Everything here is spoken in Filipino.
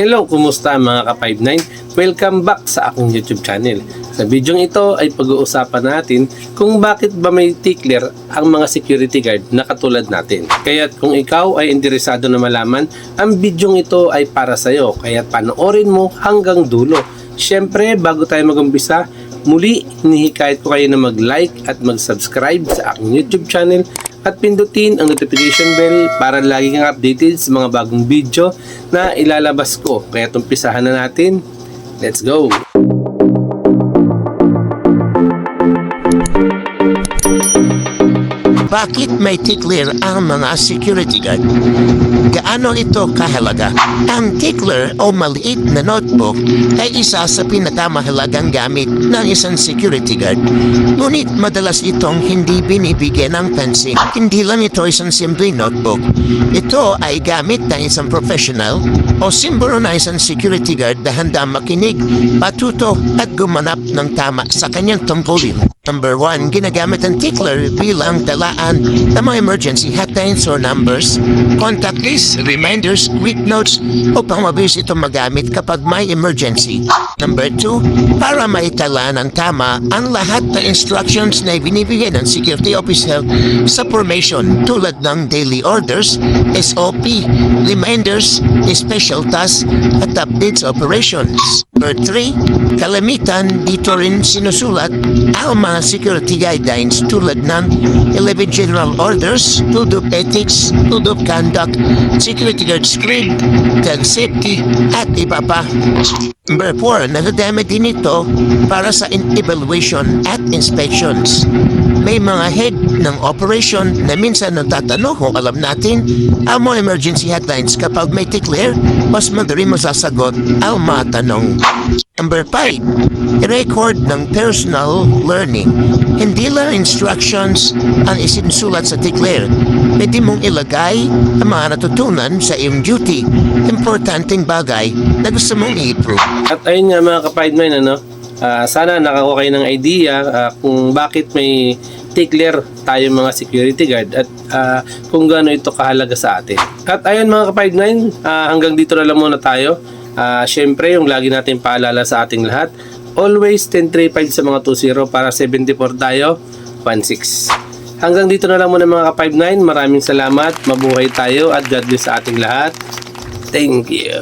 Hello, kumusta mga ka-59? Welcome back sa aking YouTube channel. Sa video ito ay pag-uusapan natin kung bakit ba may tickler ang mga security guard na katulad natin. Kaya't kung ikaw ay interesado na malaman, ang video ito ay para sa iyo. Kaya't panoorin mo hanggang dulo. Siyempre, bago tayo mag-umpisa, muli hinihikayat ko kayo na mag-like at mag-subscribe sa aking YouTube channel at pindutin ang notification bell para lagi kang updated sa mga bagong video na ilalabas ko. Kaya umpisahan na natin. Let's go! Bakit may tickler ang mga security guard? Gaano ito kahalaga? Ang tickler o maliit na notebook ay isa sa pinakamahalagang gamit ng isang security guard. Ngunit madalas itong hindi binibigyan ng pansin. Hindi lang ito isang simple notebook. Ito ay gamit ng isang professional o simbolo ng isang security guard na handa makinig, patuto at gumanap ng tama sa kanyang tungkulin. Number 1, ginagamit ang tickler bilang talaan ng mga emergency hotlines or numbers, contact lists, reminders, quick notes upang mabilis ito magamit kapag may emergency. Number 2, para maitala ng tama ang lahat ng instructions na ibinibigay ng security officer sa formation tulad ng daily orders, SOP, reminders, special tasks at updates operations. Number 3, kalamitan dito rin sinusulat ang mga security guidelines tulad ng 11 general orders, code of ethics, code of conduct, security guard script, gun safety, at iba pa. Number 4, nagagamit din ito para sa evaluation at inspections. May mga head ng operation na minsan nagtatanong kung alam natin ang mga emergency hotlines. Kapag may tickler, mas madali masasagot ang mga tanong. Number 5, record ng personal learning. Hindi lang instructions ang isinusulat sa tickler. Pwede mong ilagay ang mga natutunan sa iyong duty. Importanteng bagay na gusto mong i-improve. At ayun nga mga ka-59, sana nakakuha kayo ng idea kung bakit may tickler tayo mga security guard at kung gaano ito kahalaga sa atin. At ayun mga ka-59, hanggang dito na lang muna tayo. Syempre, yung lagi natin paalala sa ating lahat, always 1035 sa mga 20 para 74 tayo, 16. Hanggang dito na lang muna mga ka-59. Maraming salamat, mabuhay tayo at God bless sa ating lahat. Thank you.